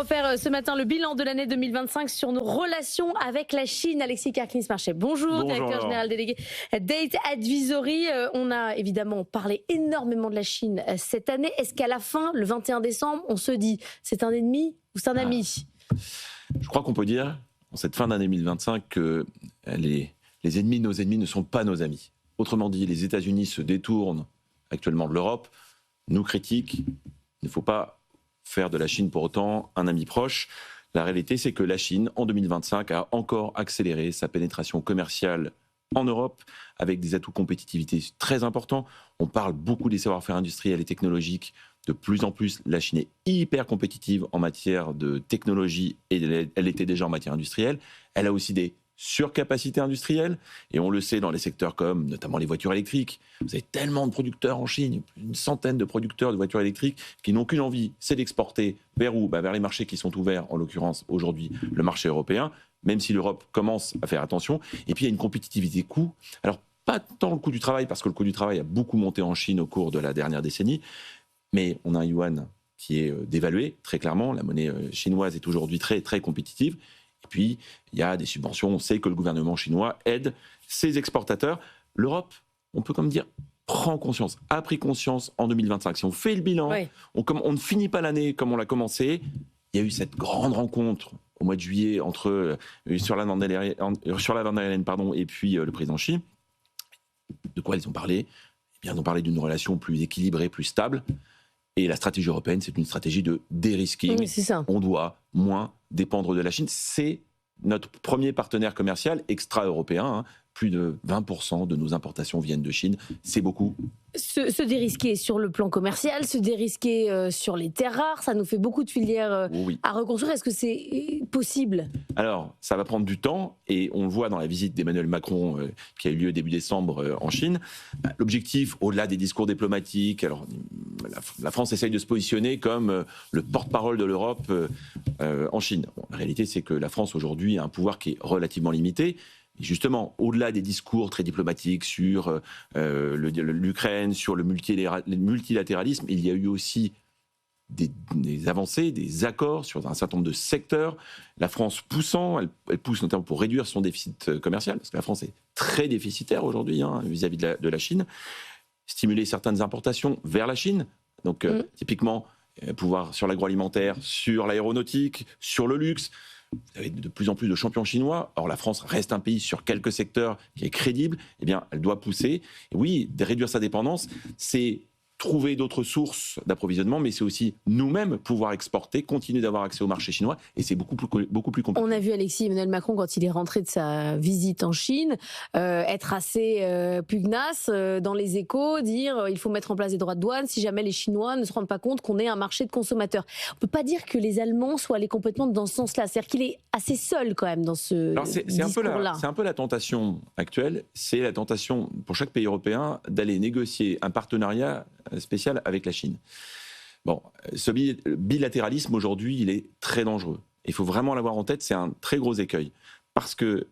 refaire ce matin le bilan de l'année 2025 sur nos relations avec la Chine. Alexis Karkins-Marchais, bonjour, directeur général délégué Date Advisory. On a évidemment parlé énormément de la Chine cette année. Est-ce qu'à la fin, le 21 décembre, on se dit c'est un ennemi ou c'est un ami? Je crois qu'on peut dire, en cette fin d'année 2025, que les ennemis de nos ennemis ne sont pas nos amis. Autrement dit, les États-Unis se détournent actuellement de l'Europe, nous critiquent. Il ne faut pas faire de la Chine pour autant un ami proche. La réalité, c'est que la Chine, en 2025, a encore accéléré sa pénétration commerciale en Europe, avec des atouts compétitivité très importants. On parle beaucoup des savoir-faire industriels et technologiques. De plus en plus, la Chine est hyper compétitive en matière de technologie, et elle était déjà en matière industrielle. Elle a aussi des surcapacités industrielles, et on le sait dans les secteurs comme notamment les voitures électriques. Vous avez tellement de producteurs en Chine, une centaine de producteurs de voitures électriques qui n'ont qu'une envie, c'est d'exporter vers où ? Vers les marchés qui sont ouverts, en l'occurrence aujourd'hui le marché européen, même si l'Europe commence à faire attention. Et puis il y a une compétitivité coût. Alors pas tant le coût du travail, parce que le coût du travail a beaucoup monté en Chine au cours de la dernière décennie, mais on a un yuan qui est dévalué, très clairement. La monnaie chinoise est aujourd'hui très, très compétitive. Et puis, il y a des subventions. On sait que le gouvernement chinois aide ses exportateurs. L'Europe, on peut comme dire, prend conscience, a pris conscience en 2025. Si on fait le bilan, oui, on ne finit pas l'année comme on l'a commencé. Il y a eu cette grande rencontre au mois de juillet entre Ursula von der Leyen et puis le président Xi. De quoi ils ont parlé ? Eh bien, ils ont parlé d'une relation plus équilibrée, plus stable. Et la stratégie européenne, c'est une stratégie de dérisking. Oui, c'est ça. On doit moins dépendre de la Chine. C'est notre premier partenaire commercial extra-européen. Plus de 20% de nos importations viennent de Chine. C'est beaucoup. Se dérisquer sur le plan commercial, se dérisquer sur les terres rares, ça nous fait beaucoup de filières à reconstruire. Est-ce que c'est possible ? Alors, ça va prendre du temps, et on le voit dans la visite d'Emmanuel Macron qui a eu lieu début décembre en Chine. L'objectif, au-delà des discours diplomatiques, alors la France essaye de se positionner comme le porte-parole de l'Europe en Chine. Bon, la réalité, c'est que la France aujourd'hui a un pouvoir qui est relativement limité. Et justement, au-delà des discours très diplomatiques sur l'Ukraine, sur le multilatéralisme, il y a eu aussi des avancées, des accords sur un certain nombre de secteurs. La France poussant, elle pousse notamment pour réduire son déficit commercial, parce que la France est très déficitaire aujourd'hui vis-à-vis de la Chine. Stimuler certaines importations vers la Chine, donc typiquement pouvoir sur l'agroalimentaire, sur l'aéronautique, sur le luxe. Vous avez de plus en plus de champions chinois. Or, la France reste un pays sur quelques secteurs qui est crédible. Eh bien, elle doit pousser. Et oui, de réduire sa dépendance, c'est trouver d'autres sources d'approvisionnement, mais c'est aussi nous-mêmes pouvoir exporter, continuer d'avoir accès au marché chinois, et c'est beaucoup plus compliqué. On a vu Emmanuel Macron, quand il est rentré de sa visite en Chine, être assez pugnace dans les Échos, dire il faut mettre en place des droits de douane si jamais les Chinois ne se rendent pas compte qu'on est un marché de consommateurs. On ne peut pas dire que les Allemands soient allés complètement dans ce sens-là. C'est-à-dire qu'il est assez seul quand même dans ce discours-là. C'est un peu la tentation actuelle, c'est la tentation pour chaque pays européen d'aller négocier un partenariat spécial avec la Chine. Bon, ce bilatéralisme aujourd'hui, il est très dangereux. Il faut vraiment l'avoir en tête, c'est un très gros écueil. Parce que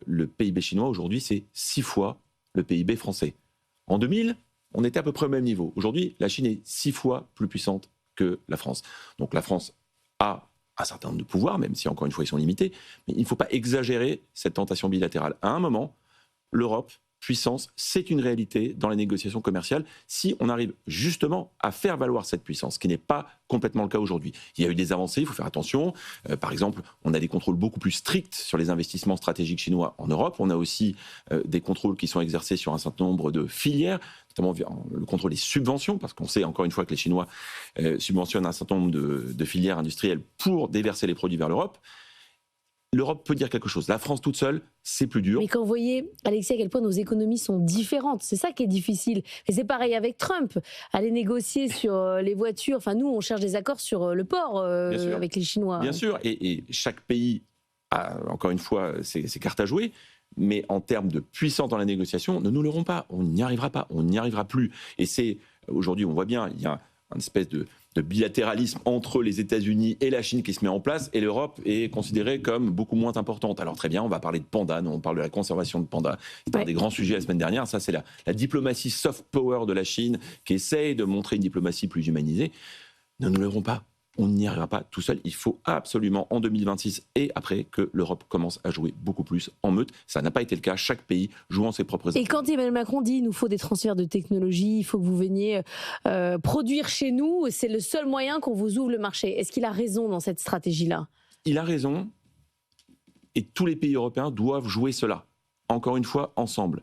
le PIB chinois aujourd'hui, c'est 6 fois le PIB français. En 2000, on était à peu près au même niveau. Aujourd'hui, la Chine est 6 fois plus puissante que la France. Donc la France a un certain nombre de pouvoirs, même si encore une fois ils sont limités, mais il ne faut pas exagérer cette tentation bilatérale. À un moment, l'Europe, puissance, c'est une réalité dans les négociations commerciales si on arrive justement à faire valoir cette puissance, ce qui n'est pas complètement le cas aujourd'hui. Il y a eu des avancées, il faut faire attention. Par exemple, on a des contrôles beaucoup plus stricts sur les investissements stratégiques chinois en Europe. On a aussi des contrôles qui sont exercés sur un certain nombre de filières, notamment le contrôle des subventions, parce qu'on sait encore une fois que les Chinois subventionnent un certain nombre de filières industrielles pour déverser les produits vers l'Europe. L'Europe peut dire quelque chose. La France toute seule, c'est plus dur. Mais quand vous voyez, Alexis, à quel point nos économies sont différentes, c'est ça qui est difficile. Et c'est pareil avec Trump. Aller négocier sur les voitures, enfin nous, on cherche des accords sur le port avec les Chinois. Bien sûr, et chaque pays a, encore une fois, ses cartes à jouer. Mais en termes de puissance dans la négociation, ne nous leurrons pas. On n'y arrivera pas, on n'y arrivera plus. Et c'est, aujourd'hui, on voit bien, il y a une espèce de bilatéralisme entre les États-Unis et la Chine qui se met en place, et l'Europe est considérée comme beaucoup moins importante. Alors très bien, on va parler de pandas, nous on parle de la conservation de pandas. C'était un des grands sujets la semaine dernière. Ça, c'est la diplomatie soft power de la Chine qui essaye de montrer une diplomatie plus humanisée. Ne nous leurrons pas. on n'y arrivera pas tout seul. Il faut absolument, en 2026 et après, que l'Europe commence à jouer beaucoup plus en meute. Ça n'a pas été le cas. Chaque pays jouant ses propres affaires. Et quand Emmanuel Macron dit il nous faut des transferts de technologie, il faut que vous veniez produire chez nous, c'est le seul moyen qu'on vous ouvre le marché. Est-ce qu'il a raison dans cette stratégie-là? Il a raison. Et tous les pays européens doivent jouer cela. Encore une fois, ensemble.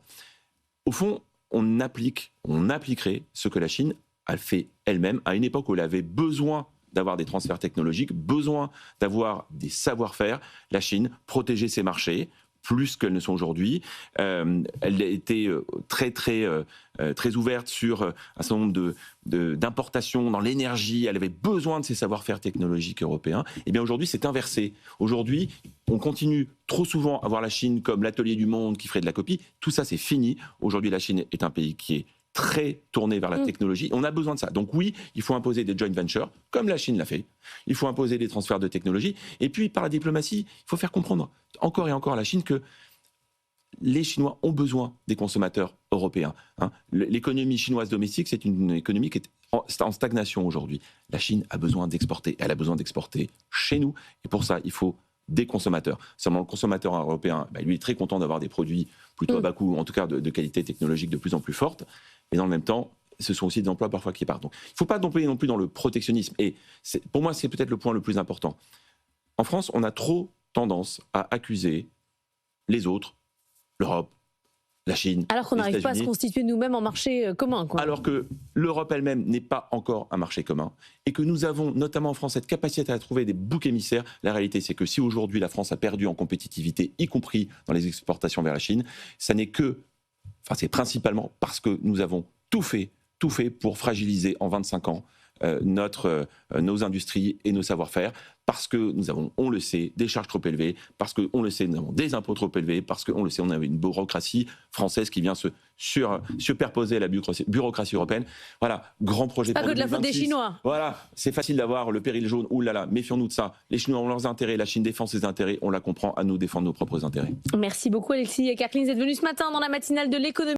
Au fond, on appliquerait ce que la Chine a fait elle-même à une époque où elle avait besoin d'avoir des transferts technologiques, besoin d'avoir des savoir-faire. La Chine protégeait ses marchés plus qu'elles ne sont aujourd'hui. Elle était très ouverte sur un certain nombre d'importations dans l'énergie. Elle avait besoin de ces savoir-faire technologiques européens. Et bien aujourd'hui, c'est inversé. Aujourd'hui, on continue trop souvent à voir la Chine comme l'atelier du monde qui ferait de la copie. Tout ça, c'est fini. Aujourd'hui, la Chine est un pays qui est très tourné vers la technologie. On a besoin de ça. Donc oui, il faut imposer des joint ventures, comme la Chine l'a fait. Il faut imposer des transferts de technologie. Et puis, par la diplomatie, il faut faire comprendre encore et encore à la Chine que les Chinois ont besoin des consommateurs européens. L'économie chinoise domestique, c'est une économie qui est en stagnation aujourd'hui. La Chine a besoin d'exporter. Elle a besoin d'exporter chez nous. Et pour ça, il faut des consommateurs. Seulement, le consommateur européen, lui, est très content d'avoir des produits plutôt à bas coût, en tout cas de qualité technologique de plus en plus forte. Mais dans le même temps, ce sont aussi des emplois parfois qui partent. Donc, il ne faut pas tomber non plus dans le protectionnisme. Et pour moi, c'est peut-être le point le plus important. En France, on a trop tendance à accuser les autres, l'Europe, la Chine. Alors qu'on n'arrive pas à se constituer nous-mêmes en marché commun, quoi. Alors que l'Europe elle-même n'est pas encore un marché commun et que nous avons, notamment en France, cette capacité à trouver des boucs émissaires. La réalité, c'est que si aujourd'hui la France a perdu en compétitivité, y compris dans les exportations vers la Chine, c'est principalement parce que nous avons tout fait pour fragiliser en 25 ans nos industries et nos savoir-faire, parce que nous avons, on le sait, des charges trop élevées, parce que, on le sait, nous avons des impôts trop élevés, parce que, on le sait, on a une bureaucratie française qui vient se superposer à la bureaucratie européenne. Voilà, grand projet pour 2026. Pas que de la faute des Chinois. Voilà, c'est facile d'avoir le péril jaune, oulala, méfions-nous de ça. Les Chinois ont leurs intérêts, la Chine défend ses intérêts, on la comprend, à nous défendre nos propres intérêts. Merci beaucoup Alexis Kerkling d'être venu ce matin dans la matinale de l'économie.